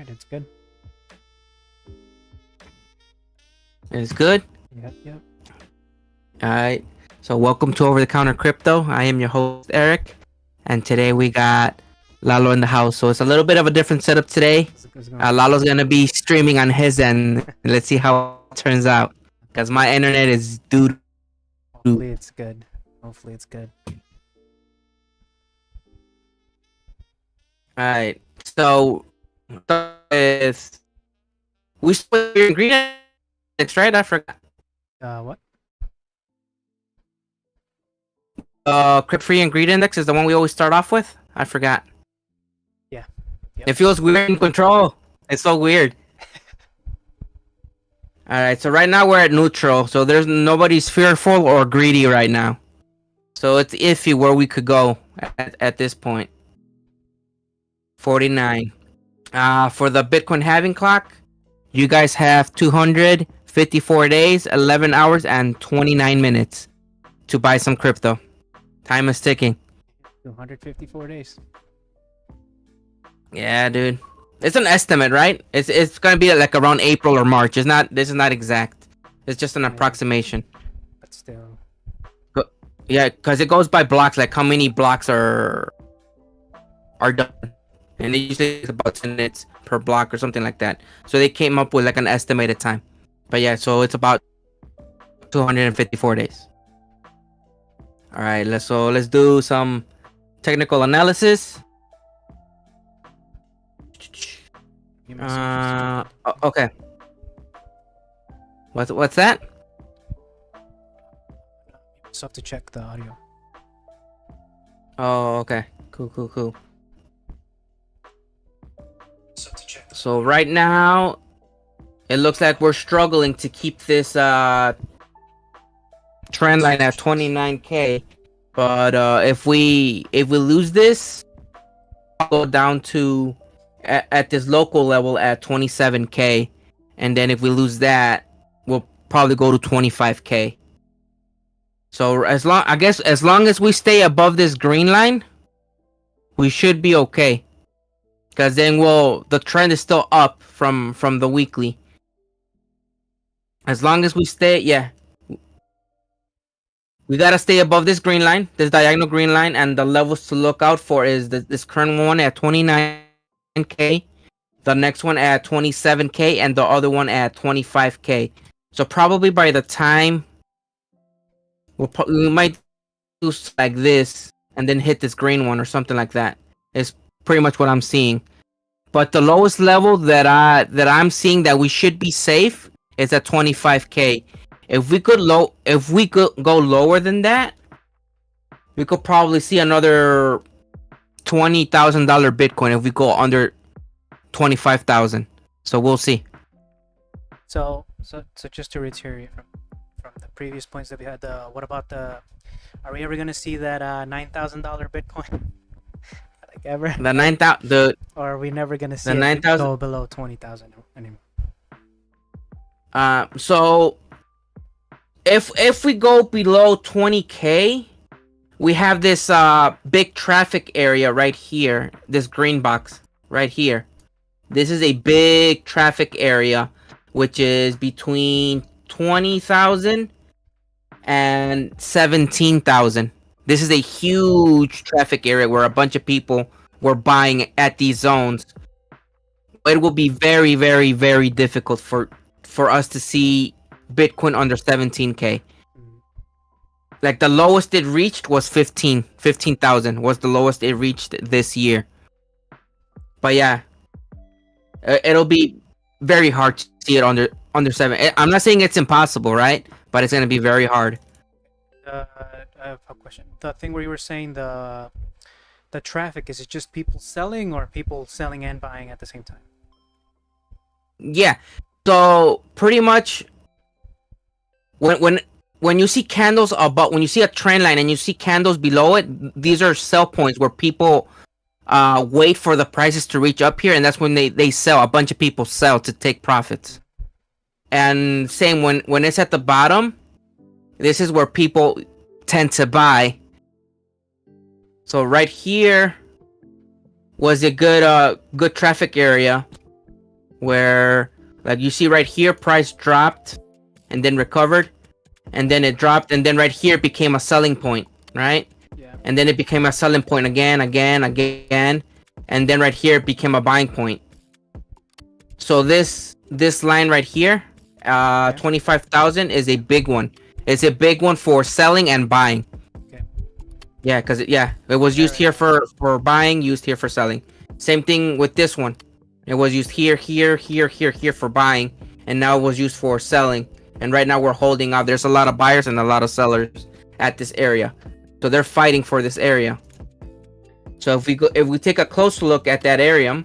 right, it's good. It's good. Yep. All right. So welcome to Over the Counter Crypto. I am your host Eric, and today we got Lalo in the house. So it's a little bit of a different setup today. It's going Lalo's gonna be streaming on his end. Let's see how it turns out. Cause my internet is doo. Hopefully it's good. Hopefully it's good. All right. So with we split your ingredients, right? I forgot. What? Crypt free ingredient index is the one we always start off with. I forgot. Yeah. Yep. It feels weird in control. It's so weird. All right, so right now we're at neutral, so there's nobody's fearful or greedy right now. So it's iffy where we could go at this point. 49. For the Bitcoin halving clock, you guys have 254 days, 11 hours, and 29 minutes to buy some crypto. Time is ticking. 254 days. Yeah, dude. It's an estimate, right? It's gonna be like around April or March. It's not. This is not exact. It's just an approximation. But still. Yeah, because it goes by blocks. Like how many blocks are done, and it usually is about 10 minutes per block or something like that. So they came up with like an estimated time. But yeah, so it's about 254 days. All right, let's do some technical analysis. Okay. What's that? Just have to check the audio. Oh, okay. Cool. So right now, it looks like we're struggling to keep this trend line at 29K. But if we lose this, I'll go down to at this local level at 27K, and then if we lose that, we'll probably go to 25K. So as long as we stay above this green line, we should be okay. Because then the trend is still up from the weekly. As long as we stay, yeah. We gotta stay above this green line, this diagonal green line, and the levels to look out for is this current one at 29K, the next one at 27K, and the other one at 25K. So probably by the time we might do like this and then hit this green one or something like that. Is pretty much what I'm seeing. But the lowest level that I'm seeing that we should be safe is at 25K. If we could go lower than that, we could probably see another $20,000 Bitcoin if we go under 25,000. So we'll see. So just to reiterate from the previous points that we had, what about are we ever gonna see that $9,000 Bitcoin? Like ever? The 9,000. Or are we never gonna see the 9,000 go below 20,000 anymore? So if we go below 20K, we have this big traffic area right here, this green box right here. This is a big traffic area, which is between 20,000 and 17,000. This is a huge traffic area where a bunch of people were buying at these zones. It will be very, very, very difficult for us to see Bitcoin under 17K. Like the lowest it reached was 15,000 was the lowest it reached this year. But yeah, it'll be very hard to see it under 7. I'm not saying it's impossible, right? But it's gonna be very hard. I have a question. The thing where you were saying the traffic, is it just people selling or people selling and buying at the same time? Yeah. So pretty much when you see candles above, when you see a trend line and you see candles below it, these are sell points where people wait for the prices to reach up here, and that's when they sell. A bunch of people sell to take profits. And same when it's at the bottom, this is where people tend to buy. So right here was a good traffic area where like you see right here, price dropped and then recovered, and then it dropped, and then right here it became a selling point, right? Yeah. And then it became a selling point again, and then right here it became a buying point. So this line right here, 25,000 is a big one. It's a big one for selling and buying. Okay. Yeah, because it was used here for buying, used here for selling. Same thing with this one. It was used here for buying, and now it was used for selling. And right now we're holding out. There's a lot of buyers and a lot of sellers at this area, so they're fighting for this area. So if we take a close look at that area,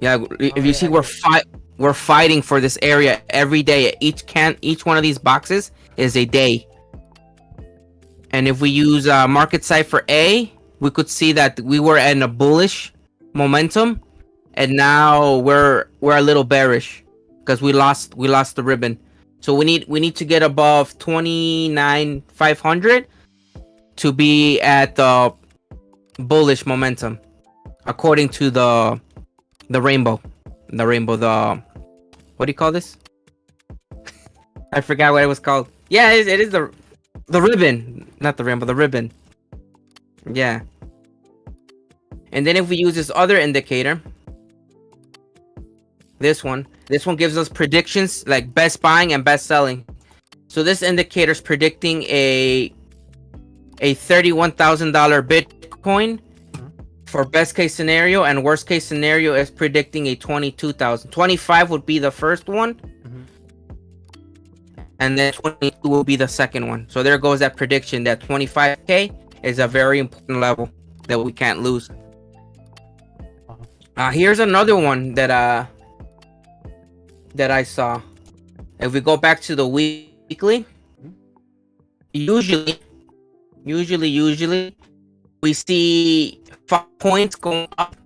if you see, we're fighting for this area every day. Each one of these boxes is a day. And if we use market site for A, we could see that we were in a bullish momentum, and now we're a little bearish because we lost the ribbon. So we need to get above 29,500 to be at the bullish momentum, according to the rainbow. What do you call this? I forgot what it was called. Yeah, it is the ribbon, not the rainbow, the ribbon. Yeah. And then if we use this other indicator, this one gives us predictions like best buying and best selling. So this indicator is predicting a $31,000 Bitcoin for best case scenario, and worst case scenario is predicting a 22,000. 25 would be the first one, and then 22 will be the second one. So there goes that prediction that 25K is a very important level that we can't lose. Here's another one that I saw. If we go back to the weekly, usually we see 5 points going up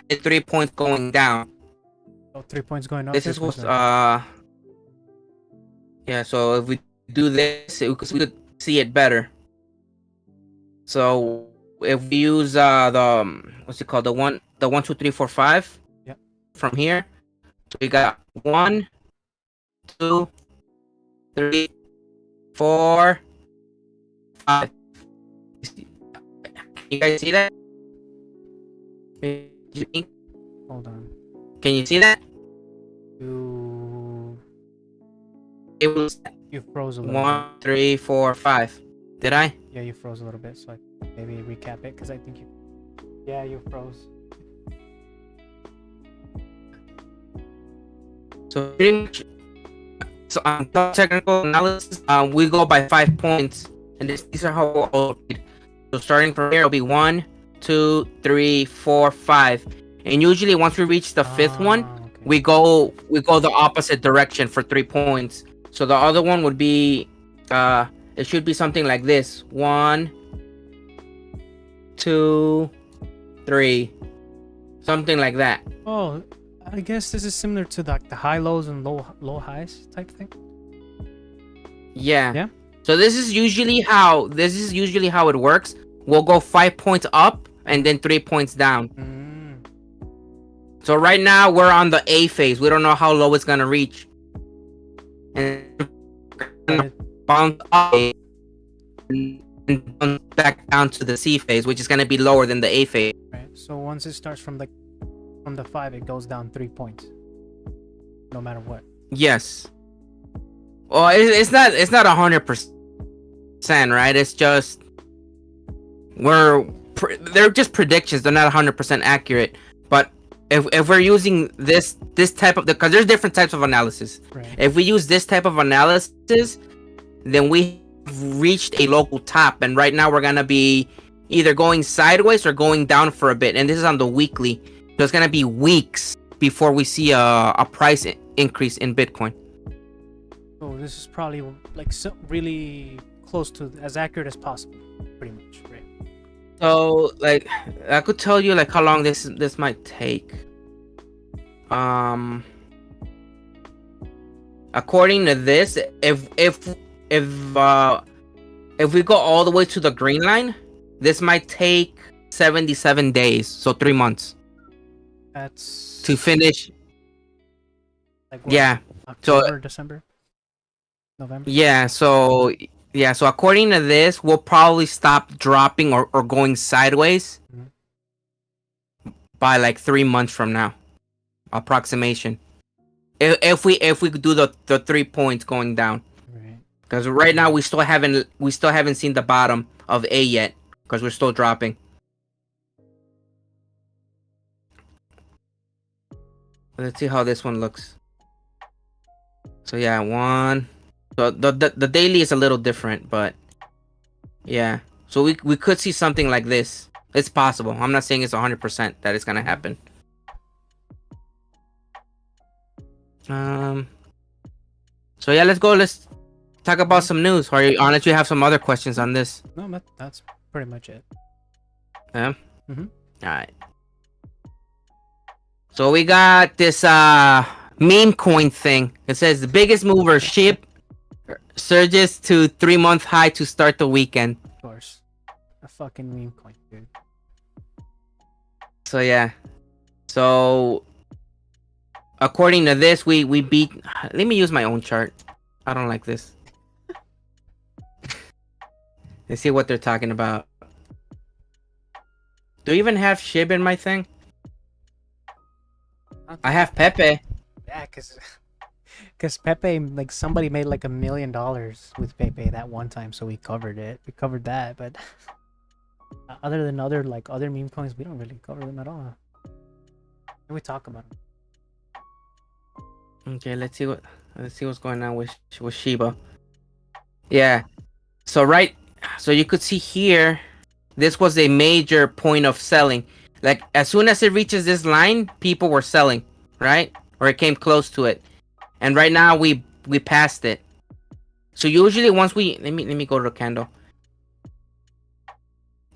and 3 points going down. Oh, 3 points going up. This is what yeah, so if we do this, we could see it better. So if we use the what's it called, the 1 2 3 4 5, yeah, from here, so we got 1 2 3 4 5. You guys see that? Hold on. Can you see that? You froze a little 1 3 4 5. Did I? bit. Yeah, you froze a little bit, so I maybe recap it because I think you froze. So pretty much, so on technical analysis, we go by 5 points, and these are how we'll all read. So starting from here, it'll be 1 2 3 4 5, and usually once we reach the fifth one, Okay. we go the opposite direction for 3 points. So the other one would be it should be something like this: 1 2 3, something like that. Oh, I guess this is similar to the high lows and low highs type thing. Yeah. Yeah. So this is usually how it works. We'll go 5 points up and then 3 points down. So right now we're on the A phase. We don't know how low it's gonna reach, and bounce up and bounce back down to the C phase, which is gonna be lower than the A phase. Right. So once it starts from the 5, it goes down 3 points, no matter what. Yes. Well, it's not 100%, right? It's just they're just predictions. They're not 100% accurate. But if we're using this type of, because there's different types of analysis. Right. If we use this type of analysis, then we reached a local top, and right now we're gonna be either going sideways or going down for a bit. And this is on the weekly, so it's gonna be weeks before we see a price increase in Bitcoin. So this is probably like really close to as accurate as possible, pretty much, right? So like I could tell you like how long this might take. According to this, if we go all the way to the green line, this might take 77 days, so 3 months. That's to finish. like what, Yeah. October, December, November. Yeah, so so according to this, we'll probably stop dropping or going sideways Mhm. by like 3 months from now, approximation. If we do the 3 points going down, Right. because right now we still haven't seen the bottom of A yet, because we're still dropping. Let's see how this one looks. So yeah, one. So the daily is a little different, but yeah. So we could see something like this. It's possible. I'm not saying it's 100% that it's gonna happen. So yeah, let's go. Let's talk about some news. Or unless you have some other questions on this. No, that's pretty much it. Yeah. Mhm. All right. So we got this meme coin thing. It says the biggest mover ship surges to 3-month high to start the weekend. Of course. A fucking meme coin, dude. So yeah. So according to this, we beat. Let me use my own chart. I don't like this. Let's see what they're talking about. Do you even have SHIB in my thing? I have Pepe. Yeah, cause Pepe, like somebody made like $1 million with Pepe that one time, so we covered it. We covered that, but other than other meme coins, we don't really cover them at all. And we talk about them. Okay, let's see what's going on with Shiba. Yeah. So you could see here, this was a major point of selling. Like as soon as it reaches this line, people were selling, right? Or it came close to it. And right now we passed it. So usually once we let me go to the candle.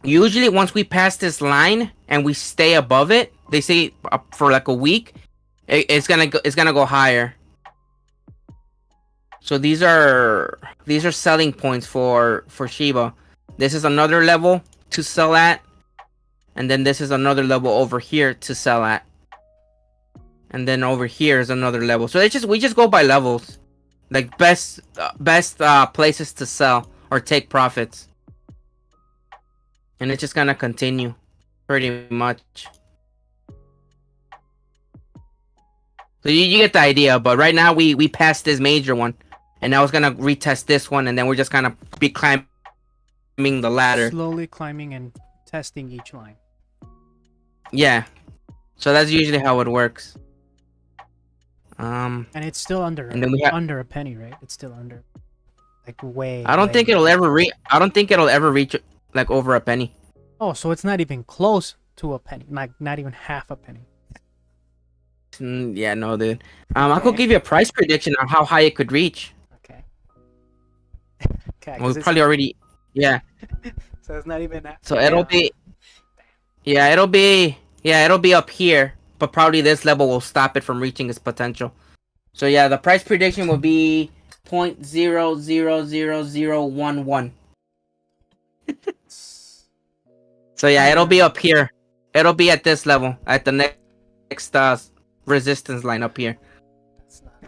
Usually once we pass this line and we stay above it, they say for like a week, it's gonna go higher. So these are selling points for Shiba. This is another level to sell at, and then this is another level over here to sell at, and then over here is another level. So we just go by levels, like best places to sell or take profits, and it's just gonna continue, pretty much. So you get the idea. But right now we passed this major one, and now it's gonna retest this one, and then we're just gonna be climbing the ladder. Slowly climbing and testing each line. Yeah. So that's usually how it works. And it's still under and then we have, under a penny, right? It's still under, like way. I don't think it'll ever reach like over a penny. Oh, so it's not even close to a penny, like not even half a penny. Yeah, no, dude. I could give you a price prediction on how high it could reach. Okay. Okay. We probably already. Yeah. So it's not even that. So it'll be. Yeah, it'll be up here, but probably this level will stop it from reaching its potential. So yeah, the price prediction will be 0.000011. So yeah, it'll be up here. It'll be at this level, at the next resistance line up here.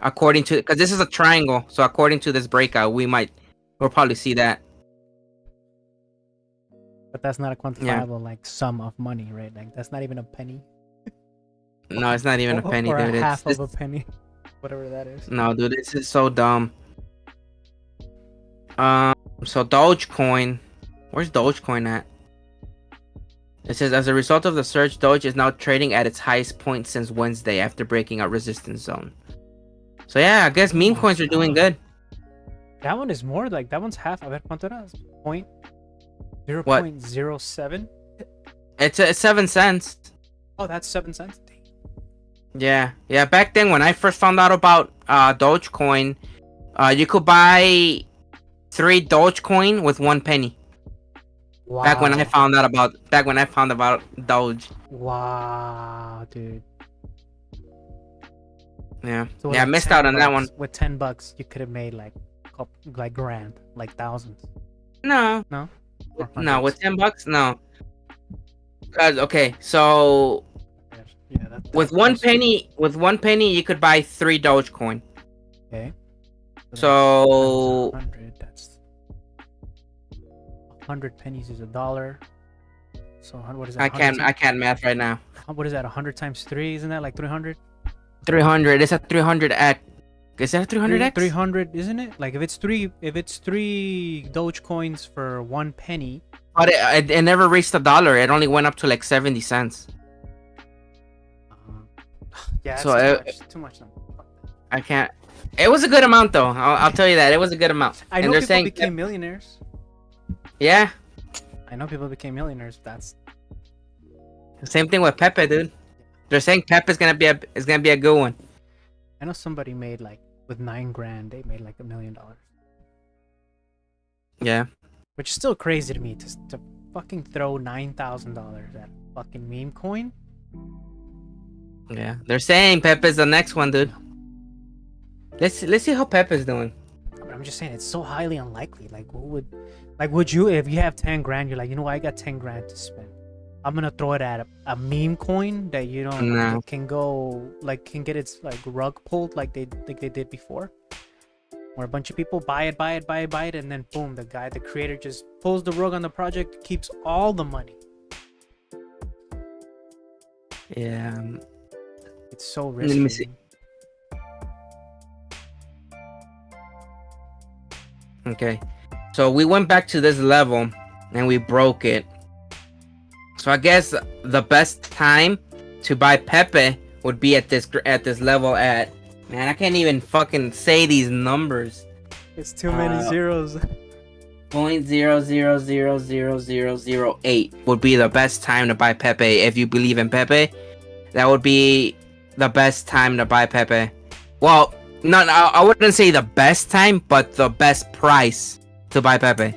According to, because this is a triangle, so according to this breakout, we'll probably see that. But that's not a quantifiable like sum of money, right? Like that's not even a penny. No, it's not even a penny, or dude. A half of a penny, whatever that is. No, dude, this is so dumb. So Dogecoin, where's Dogecoin at? It says, as a result of the surge, Doge is now trading at its highest point since Wednesday after breaking out resistance zone. So yeah, I guess meme coins are doing good. That one is more like, that one's half. A ver, ¿cuánto era? 0.07? It's 7 cents. Oh, that's 7 cents? Yeah. Back then, when I first found out about Dogecoin, you could buy 3 Dogecoin with 1 penny. Wow. Back when I found out about Doge. Wow, dude. Yeah. So I missed out on that one. With $10, you could have made like grand, like thousands. No. No. No, with $10, no. Okay, so Yeah, with that's- with 1 penny, you could buy 3 Dogecoin. Okay. So 100. That's 100 pennies is $1. So what is that? I can't math right now. What is that? 100 times 3? Isn't that like 300? 300. It's a 300x. Is that a 300x? 300, isn't it? Like if it's three Dogecoins for 1 penny. But it never reached $1. It only went up to like 70 cents. Yeah, that's So too much. Number. I can't. It was a good amount though. I'll tell you that. It was a good amount. I know people became millionaires. Yeah. I know people became millionaires. That's Same thing with Pepe, dude. They're saying Pepe is gonna be a good one. I know somebody made like with 9 grand, they made like $1 million. Yeah. Which is still crazy to me to fucking throw $9,000 at a fucking meme coin. Yeah. They're saying Pepe's the next one, dude. Let's see how Pepe's doing. But I'm just saying it's so highly unlikely. Like would you, if you have 10 grand, you're like, you know what, I got 10 grand to spend. I'm gonna throw it at a meme coin that you don't No. can go like can get its like rug pulled like they did before. Where a bunch of people buy it, and then boom, the creator just pulls the rug on the project, keeps all the money. Yeah. It's so Let risky. me see. Okay. So we went back to this level and we broke it. So I guess the best time to buy Pepe would be at this level at, man, I can't even fucking say these numbers. It's too many zeros. 0.000008 would be the best time to buy Pepe. If you believe in Pepe, that would be the best time to buy Pepe. Well, no, I wouldn't say the best time, but the best price to buy Pepe.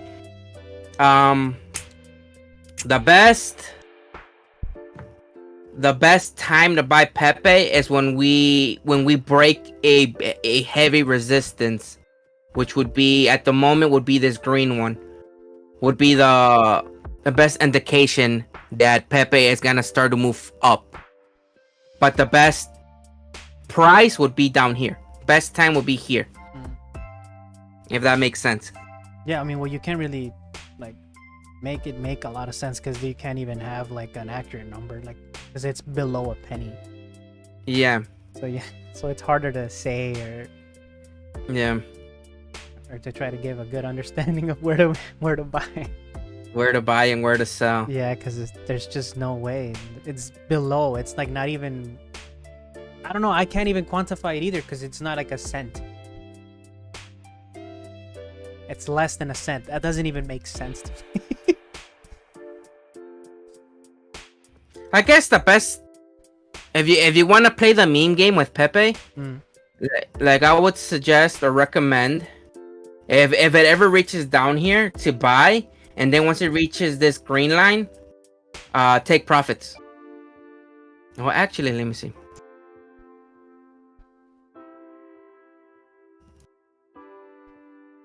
The best time to buy Pepe is when we break a heavy resistance, which would be at the moment would be this green one, would be the best indication that Pepe is gonna start to move up. But the best price would be down here. Best time would be here, if that makes sense. Yeah, I mean, well, you can't really like make a lot of sense because you can't even have like an accurate number, like because it's below a penny. Yeah. So yeah, so it's harder to say Yeah. or to try to give a good understanding of where to buy. Where to buy and where to sell. Yeah, because there's just no way. It's below. It's like not even. I don't know. I can't even quantify it either because it's not like a cent. It's less than a cent. That doesn't even make sense to me. I guess the best, if you want to play the meme game with Pepe, like I would suggest or recommend, if it ever reaches down here to buy, and then once it reaches this green line, take profits. Well, actually, let me see.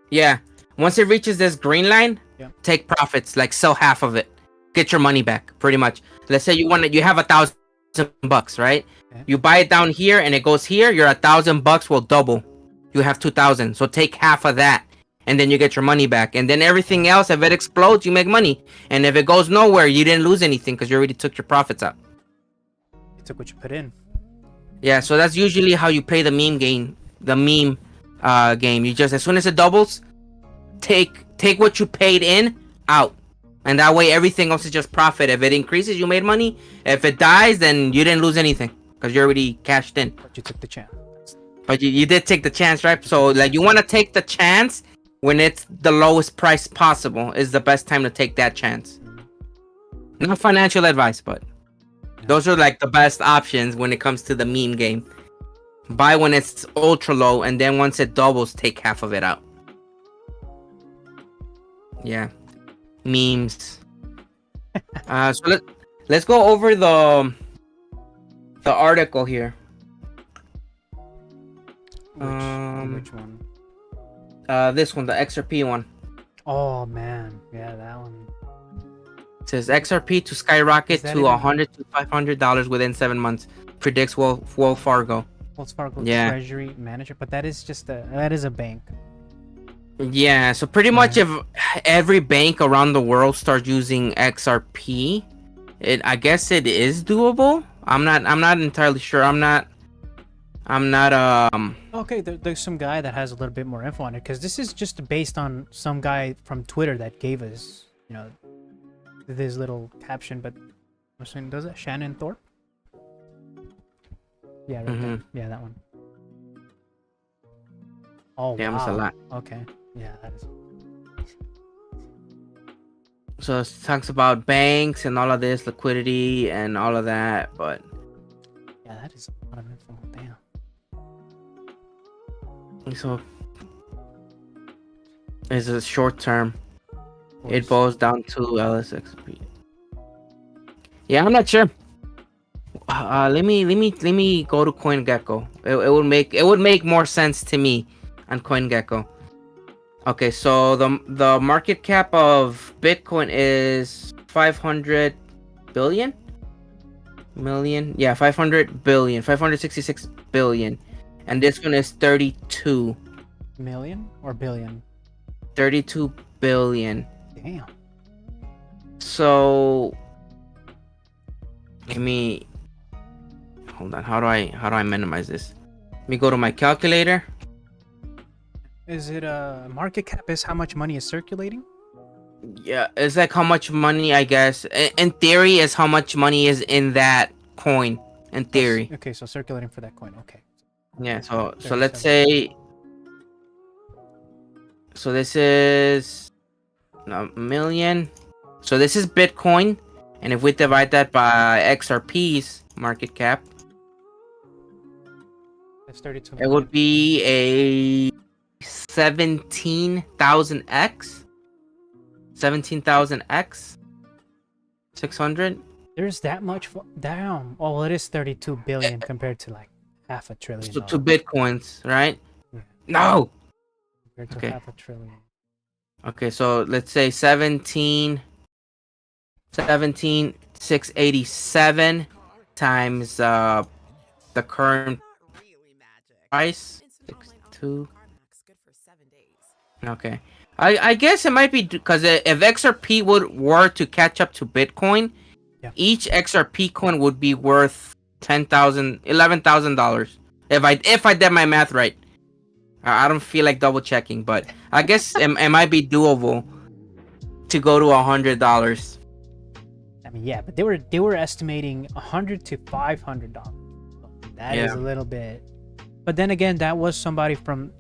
Yeah, once it reaches this green line, take profits, like sell half of it, get your money back, pretty much. Let's say you have $1,000, right? Okay. You buy it down here and it goes here, your $1,000 will double. You have 2,000, so take half of that, and then you get your money back. And then everything else, if it explodes, you make money. And if it goes nowhere, you didn't lose anything because you already took your profits out. You took what you put in. Yeah, so that's usually how you play the meme game. The meme game. You just, as soon as it doubles, take what you paid in out, and that way everything else is just profit. If it increases, you made money. If it dies, then you didn't lose anything because you already cashed in. But you took the chance. But you did take the chance, right? So like you want to take the chance when it's the lowest price possible is the best time to take that chance. Not financial advice, but those are like the best options when it comes to the meme game. Buy when it's ultra low, and then once it doubles, take half of it out. Yeah, memes. So let's go over the article here. Which one? This one, the XRP one. Oh man, yeah, that one. It says XRP to skyrocket Is that to even- $100 to $500 within 7 months. Predicts Wells Fargo. Wells Fargo Yeah. Treasury Manager, but that is a bank. Yeah, so pretty much if every bank around the world starts using XRP, I guess it is doable. I'm not entirely sure. I'm not Okay, there's some guy that has a little bit more info on it because this is just based on some guy from Twitter that gave us, this little caption. But I'm saying, does it Shannon Thorpe? Yeah, right there. Mhm. Yeah, that one. Oh, damn, wow. it's a lot. Okay, yeah, that is. So it talks about banks and all of this liquidity and all of that, but Yeah, that is a lot of info. Damn. so it's a short term. It Course. boils down to LSXP. Yeah, I'm not sure. Let me go to CoinGecko. It would make more sense to me on CoinGecko. Okay, so the market cap of Bitcoin is 500 billion million. Yeah, 500 billion, 566 billion, and this one is 32 Million or billion? 32 billion. Damn. So let me hold on. How do I minimize this? Let me go to my calculator. Is it market cap is how much money is circulating? Yeah, it's like how much money, I guess. In theory, is how much money is in that coin. In theory. Okay, so circulating for that coin. Okay. Yeah. So 37. let's say. So this is a million. So this is Bitcoin, and if we divide that by XRP's market cap, That's 32 it million. would be a 17,000x. 17,000x. 600. There's that much. Damn. Oh, well, it is 32 billion compared to like half a trillion. So to Bitcoins, right? Yeah. No. Compared to Okay. half a trillion. Okay, so let's say 17,687 times the current price. 62. Okay. I guess it might be because if XRP were to catch up to Bitcoin, Yeah. each XRP coin would be worth $11,000. If I did my math right. I don't feel like double checking, but I guess it might be doable to go to $100. I mean, yeah, but they were estimating $100 to $500. That is Yeah. a little bit. But then again, that was somebody from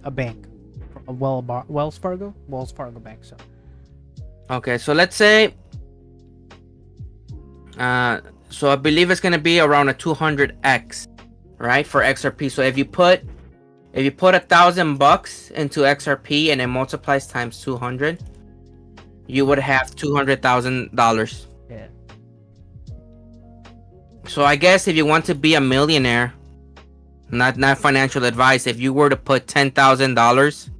a bank, from a Wells Fargo bank. So Okay, so let's say, so I believe it's gonna be around a 200x, right, for XRP. So if you put $1,000 into XRP and it multiplies times 200, you would have $200,000. yeah, So I guess if you want to be a millionaire, not financial advice, if you were to put $10,000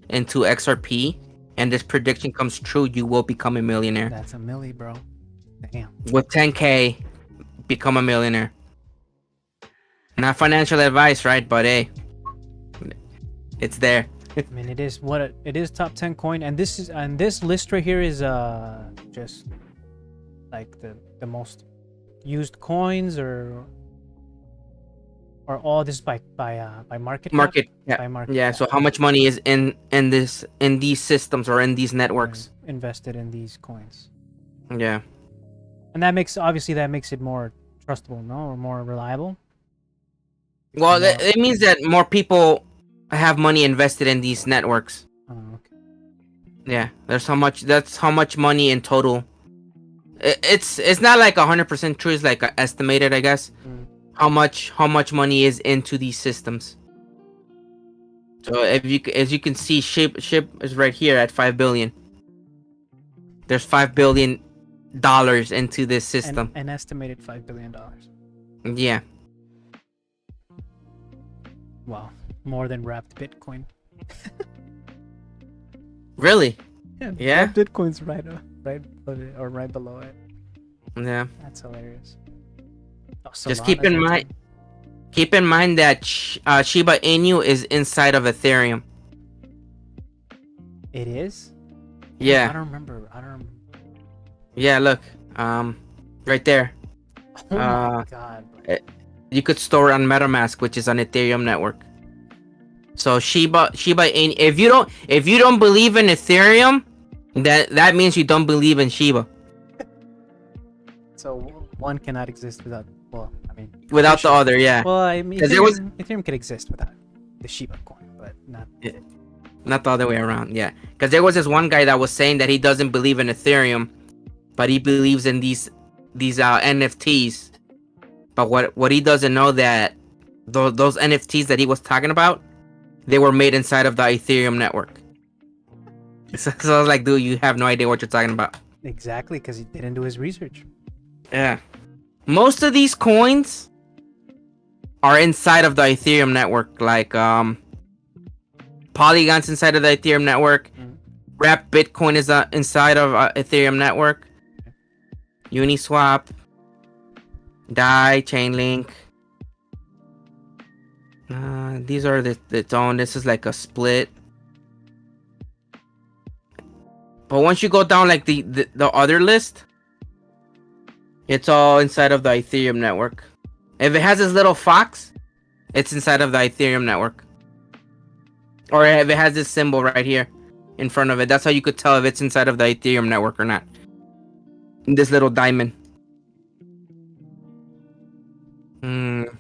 into XRP and this prediction comes true, you will become a millionaire. that's a milli, bro. Damn. With 10K, become a millionaire. Not financial advice, right? But hey, it's there. I mean, it is top 10 coin, and this list right here is just like the most used coins or all this by market cap? Market cap. By market Yeah. cap. So how much money is in these systems or in these networks? Invested in these coins, Yeah. and that makes it more trustable, no, or more reliable. Well, More- it means that more people have money invested in these networks. Oh, okay. Yeah. That's how much money in total. It's not like 100% true. It's like estimated, I guess. Mm. How much money is into these systems. So as you can see, ship is right here at 5 billion. There's $5 billion into this system. An estimated $5 billion. Yeah. Wow, more than wrapped Bitcoin. Really? Yeah? Wrapped Bitcoin's right or right below it. Yeah. That's hilarious. Oh, Just keep Solana's in at mind 10. keep in mind that Shiba Inu is inside of Ethereum. It is. Yeah. I don't remember. Yeah, look. Right there. Oh my Uh, god. Bro. You could store on MetaMask, which is on Ethereum network. So Shiba Inu, if you don't believe in Ethereum, that means you don't believe in Shiba. So one cannot exist without. Well, I mean, Without the other, yeah. well, I mean, 'Cause there was- Ethereum could exist without the Shiba coin, but not. Not the other way around, yeah. Because there was this one guy that was saying that he doesn't believe in Ethereum, but he believes in these NFTs. But what he doesn't know that those NFTs that he was talking about, they were made inside of the Ethereum network. So I was like, dude, you have no idea what you're talking about. Exactly, because he didn't do his research. Yeah. Most of these coins are inside of the Ethereum network, like Polygon's inside of the Ethereum network. Wrap Bitcoin is inside of Ethereum network. Uniswap, DAI, Chainlink. These are its own. This is like a split. But once you go down like the other list, it's all inside of the Ethereum network. If it has this little fox, it's inside of the Ethereum network. Or if it has this symbol right here in front of it, that's how you could tell if it's inside of the Ethereum network or not. This little diamond.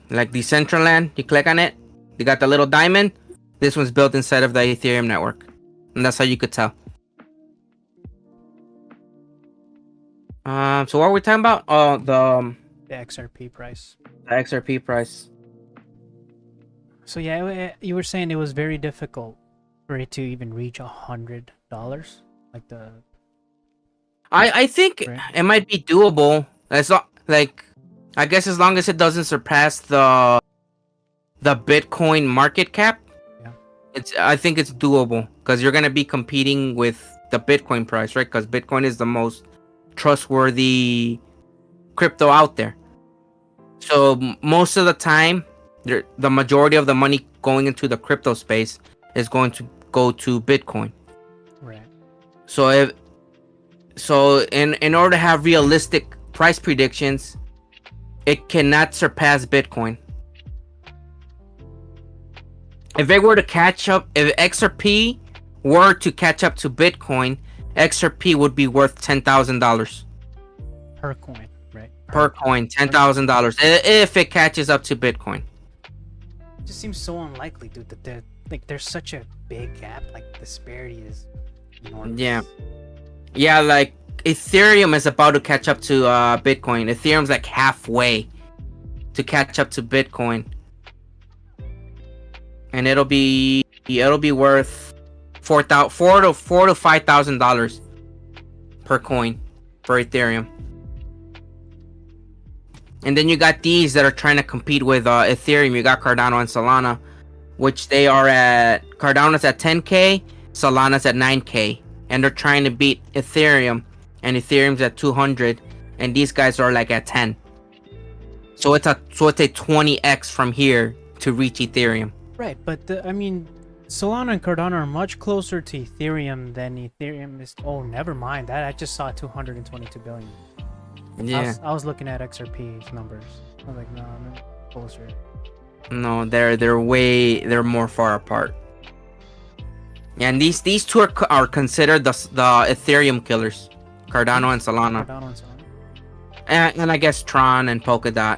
Like Decentraland, you click on it, you got the little diamond. This one's built inside of the Ethereum network. And that's how you could tell. So what were we talking about? Oh, the XRP price. XRP price. So yeah, you were saying it was very difficult for it to even reach $100, like the. I think Right. it might be doable. As like, I guess as long as it doesn't surpass the Bitcoin market cap, Yeah. I think it's doable because you're gonna be competing with the Bitcoin price, right? Because Bitcoin is the most trustworthy crypto out there. So most of the time, the majority of the money going into the crypto space is going to go to Bitcoin. Right. So in order to have realistic price predictions, it cannot surpass Bitcoin. If it were to catch up, if XRP were to catch up to Bitcoin, XRP would be worth $10,000 Per coin, right? per coin. $10,000 if it catches up to Bitcoin. It just seems so unlikely, dude. That there's such a big gap. Like the disparity is enormous. Yeah, like Ethereum is about to catch up to Bitcoin. Ethereum's like halfway to catch up to Bitcoin, and it'll be worth $4,000 to $5,000 per coin for Ethereum. And then you got these that are trying to compete with Ethereum. You got Cardano and Solana, which they are at. Cardano's at 10K, Solana's at 9K, and they're trying to beat Ethereum, and Ethereum's at 200, and these guys are like at 10. So it's a 20x from here to reach Ethereum. Right, but I mean, Solana and Cardano are much closer to Ethereum than Ethereum is. Oh, never mind that. I just saw 222 billion. Yeah. I was looking at XRP's numbers. I was like, no, I'm closer. No, they're more far apart. And these two are considered the Ethereum killers, Cardano and Solana, Cardano and Solana. and I guess Tron and Polkadot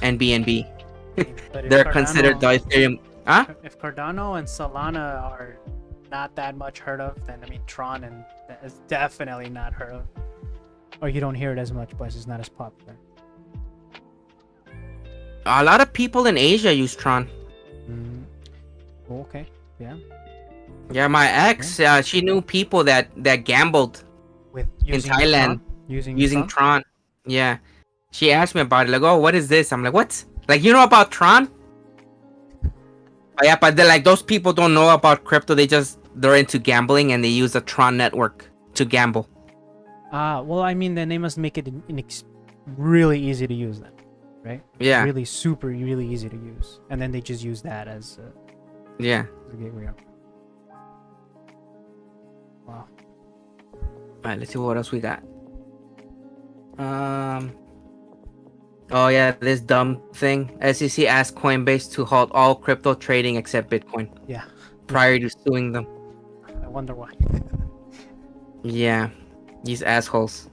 and BNB. But if They're considered the Ethereum. Huh? If Cardano and Solana are not that much heard of, then I mean Tron is definitely not heard of. Or you don't hear it as much, but it's not as popular. A lot of people in Asia use Tron. Okay, yeah. Yeah, my ex, she knew people that gambled With in Thailand Tron? using Tron. Yeah, she asked me about it. Like, oh, what is this? I'm like, what? Like, you know about Tron? Yeah, but they're like, those people don't know about crypto. They're into gambling and they use the Tron network to gamble. Well, I mean, then they must make it really easy to use then, right? Yeah. Really really easy to use, and then they just use that as Yeah. the gateway. Wow. Alright, let's see what else we got. Oh yeah, this dumb thing. SEC asked Coinbase to halt all crypto trading except Bitcoin Yeah. prior to suing them. I wonder why. Yeah, these assholes.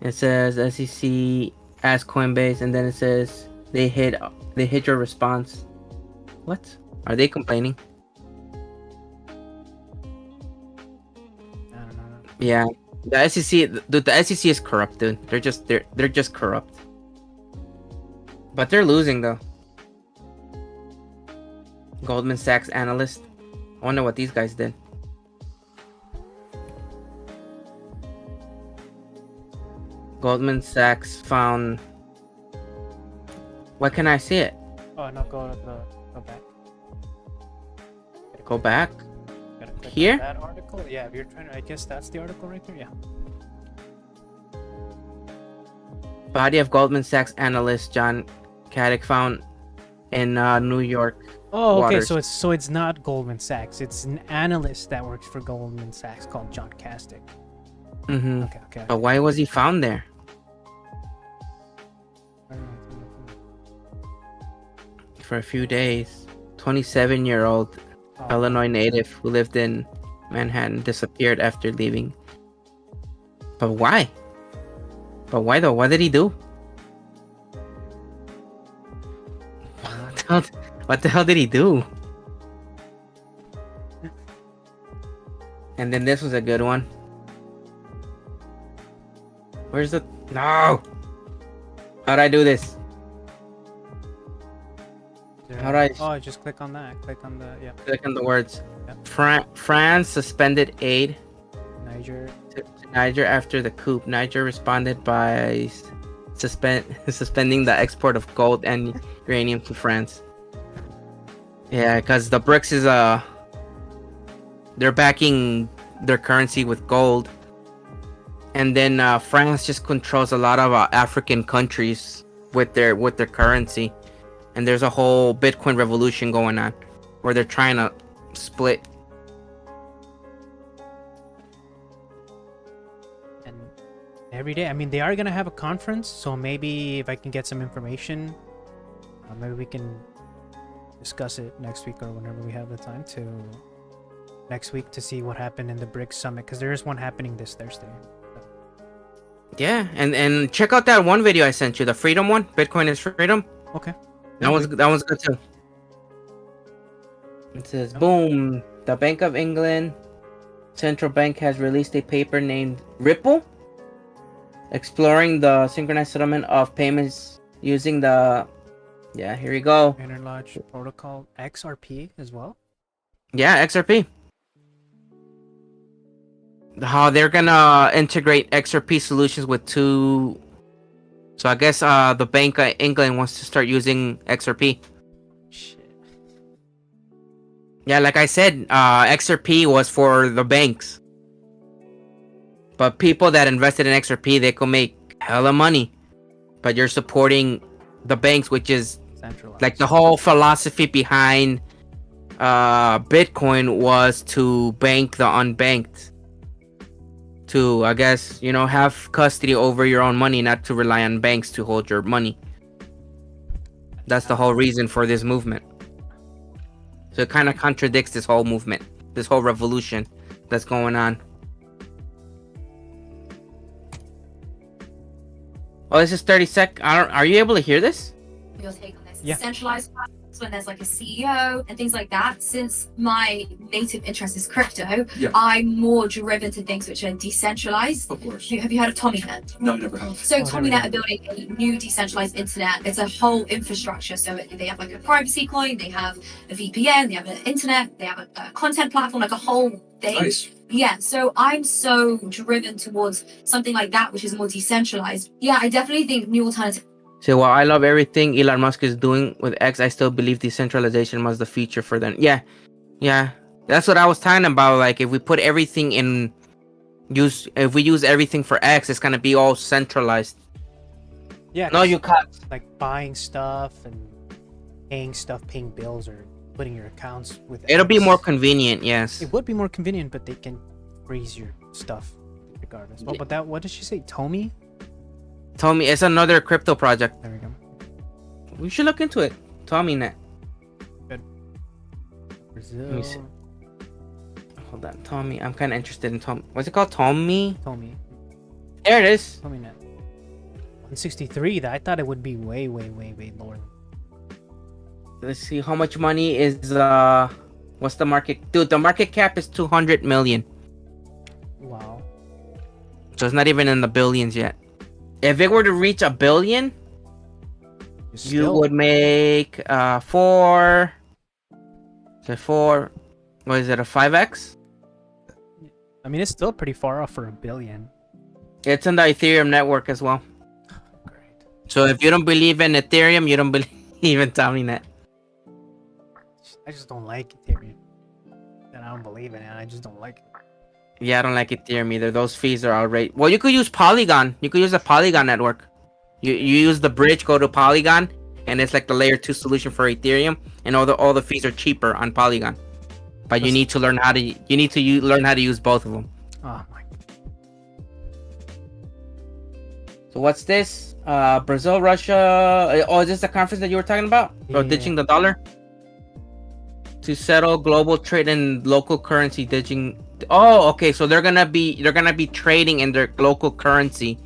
It says SEC asked Coinbase, and then it says they hid your response. What? Are they complaining? I don't know. Yeah, the SEC, dude, the SEC is corrupt, dude. They're just corrupt. But they're losing though. Goldman Sachs analyst. I wonder what these guys did. Goldman Sachs found. Why can I see it? Oh no, go back. Go back. Gotta click on Here? that article. Yeah, if you're trying to, I guess that's the article right there. Yeah. Body of Goldman Sachs analyst John Caddick found in New York. Oh, okay. waters. So it's not Goldman Sachs. It's an analyst that works for Goldman Sachs called John Castic. Mm-hmm. Okay. But why was he found there? For a few days. 27-year-old Oh, Illinois native who lived in Manhattan disappeared after leaving. But why? But why though? What did he do? What the hell did he do? And then this was a good one. Where's the... No! How'd I do this? How do I... Oh, just click on that. Click on the Click on the words. Yep. France suspended aid Niger. to Niger after the coup. Niger responded by suspending the export of gold and uranium to France. Yeah, because the BRICS is they're backing their currency with gold, and then France just controls a lot of African countries with their currency, and there's a whole Bitcoin revolution going on where they're trying to split. And every day, I mean, they are gonna have a conference, so maybe if I can get some information, maybe we can discuss it next week or whenever we have the time to next week to see what happened in the BRICS summit, because there is one happening this Thursday. Yeah, and check out that one video I sent you, the freedom one. Bitcoin is freedom. Okay. That one's good too. It says, boom, the Bank of England central bank has released a paper named Ripple, exploring the synchronized settlement of payments using the... Yeah, here we go. Interlodge protocol XRP as well. Yeah, XRP. How they're gonna integrate XRP solutions with two... So I guess the Bank of England wants to start using XRP. Shit. Yeah, like I said, XRP was for the banks. But people that invested in XRP, they could make hella money. But you're supporting the banks, which is Centralized. like the whole philosophy behind Bitcoin was to bank the unbanked. To, I guess, you know, have custody over your own money, not to rely on banks to hold your money. That's the whole reason for this movement. So it kind of contradicts this whole movement, this whole revolution that's going on. Oh, this is 30 sec. Are you able to hear this? Your take on this? Yeah. Centralized finance, when there's like a CEO and things like that. Since my native interest is crypto, Yeah. I'm more driven to things which are decentralized. Of course. Have you heard of TommyNet? No, never have. So Oh, there we TommyNet go. are building a new decentralized internet. It's a whole infrastructure. So they have like a privacy coin, they have a VPN, they have an internet, they have a content platform, like a whole thing. Nice. Yeah, so I'm so driven towards something like that, which is more decentralized. Yeah, I definitely think new alternative. So while I love everything Elon Musk is doing with X, I still believe decentralization was the future for them. Yeah. That's what I was talking about. Like if we put everything in if we use everything for X, it's gonna be all centralized. Yeah. No, 'cause, you can't. like buying stuff and paying bills, or putting your accounts with. It'll be X. more convenient. Yes. It would be more convenient, but they can freeze your stuff regardless. Well, but that, what did she say? Tomi? Tommy, it's another crypto project. There we go. We should look into it. TommyNet. Brazil. me see. Hold on, Tommy. I'm kind of interested in Tommy. What's it called? Tommy? Tomi. There it is. TomiNet. 163. I thought it would be way lower. Let's see how much money is what's the market? Dude, the market cap is 200 million. Wow. So it's not even in the billions yet. If it were to reach a billion, you would make what is it, a 5x? I mean, it's still pretty far off for a billion. It's in the Ethereum network as well. Great. So if you don't believe in Ethereum, you don't believe in TommyNet. I just don't like Ethereum. And I don't believe in it. I just don't like it. Yeah, I don't like Ethereum either. Those fees are outrageous. Well, you could use Polygon. You could use a Polygon network. You use the bridge, go to Polygon, and it's like the layer 2 solution for Ethereum, and all the fees are cheaper on Polygon. But you need to learn how to learn how to use both of them. Oh my. So what's this? Brazil, Russia. Oh, is this the conference that you were talking about? Or Yeah. ditching the dollar to settle global trade in local currency. Ditching. Oh, okay. So they're gonna be trading in their local currency.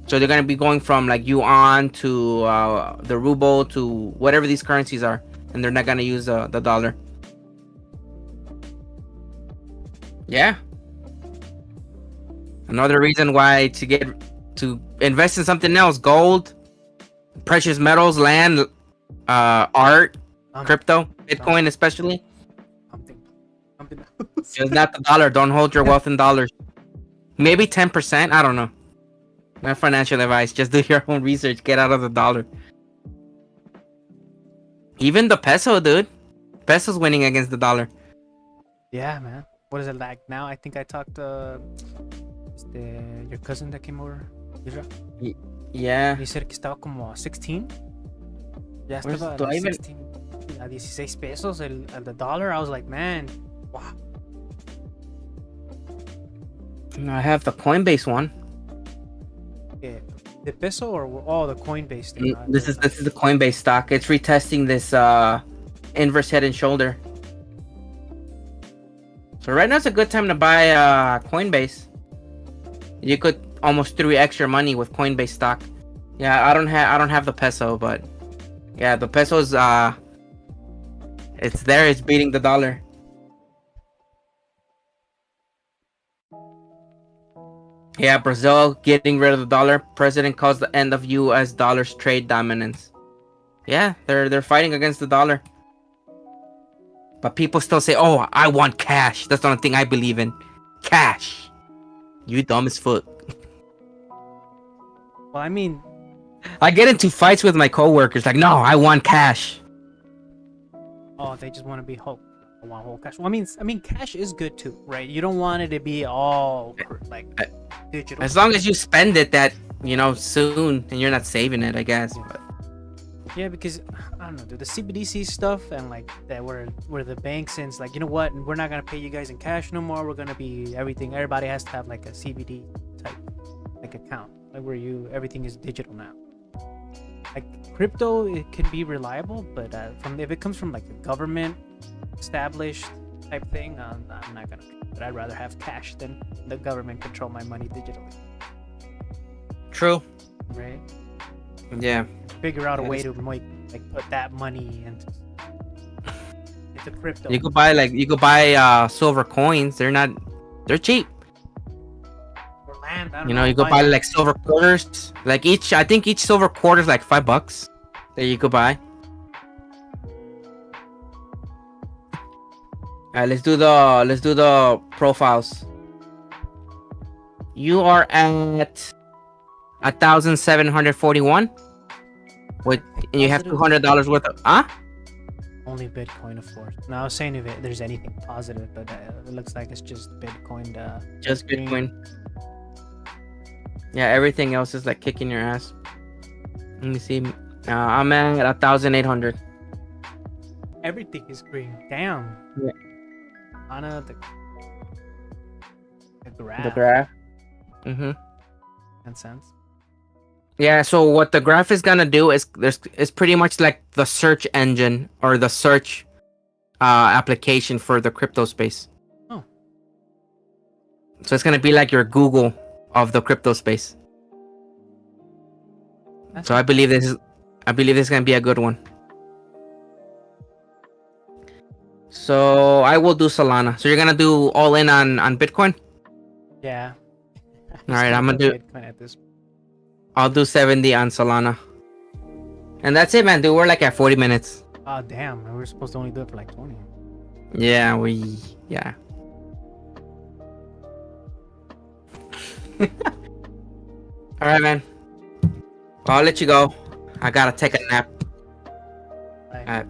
So they're gonna be going from like yuan to the ruble to whatever these currencies are, and they're not gonna use the dollar. Yeah. Another reason why to invest in something else: gold, precious metals, land, art, crypto, Bitcoin, especially. Something It's not the dollar. Don't hold your wealth in dollars. Maybe 10%. I don't know. Not financial advice. Just do your own research. Get out of the dollar. Even the peso, dude. Peso's winning against the dollar. Yeah, man. What is it like now? I think I talked to your cousin that came over. Isra. Yeah. He said que estaba como 16. Ya Where's- estaba do I like even- 16, a 16 pesos the dollar. I was like, man, wow. I have the Coinbase one. Yeah. The peso or the Coinbase thing? This is the Coinbase stock. It's retesting this inverse head and shoulder. So right now it's a good time to buy Coinbase. You could almost 3x your money with Coinbase stock. Yeah, I don't have the peso, but yeah, the peso's it's there. It's beating the dollar. Yeah, Brazil getting rid of the dollar. President calls the end of U.S. dollar's trade dominance. Yeah, they're fighting against the dollar. But people still say, "Oh, I want cash." That's the only thing I believe in. Cash. You dumb as fuck. Well, I mean, I get into fights with my coworkers. Like, no, I want cash. oh, they just want to be whole. I want whole cash. Well, I mean, cash is good too, right? You don't want it to be all like digital. As long as you spend it that soon, and you're not saving it, I guess. But Yeah, because I don't know, dude, the CBDC stuff and like that where the bank sends like, you know what, we're not gonna pay you guys in cash no more. We're gonna be everything. Everybody has to have like a CBD type like account, like where everything is digital now. Like crypto, it can be reliable, but if it comes from like a government established type thing, I'm not gonna. But I'd rather have cash than the government control my money digitally, true. right? Yeah. Figure out a That way is- to make like put that money into crypto. You could buy silver coins. They're cheap. Or land. I don't You know. could buy find- like silver quarters. Like I think each silver quarter is like $5 that you could buy. Alright, let's do the profiles. You are at 1,741. And you have Positive. $200 worth of Only Bitcoin, of course. No, I was saying if there's anything positive, but it looks like it's just Bitcoin. Just green. Bitcoin. Yeah, everything else is like kicking your ass. Let me see. I'm at 1,800. Everything is green. Damn. Yeah. Anna, the graph. The graph. Mm-hmm. 10 cents. Yeah, so what the graph is gonna do is it's pretty much like the search engine or the search application for the crypto space. Oh. So it's gonna be like your Google of the crypto space. That's So I believe this is gonna be a good one. So I will do Solana. So you're gonna do all in on Bitcoin? Yeah. All right, I'm gonna do. Bitcoin at this. I'll do 70 on Solana. And that's it, man. Dude, we're like at 40 minutes. Oh damn! We were supposed to only do it for like 20. Yeah. All right, man. Well, I'll let you go. I gotta take a nap. Bye. All right.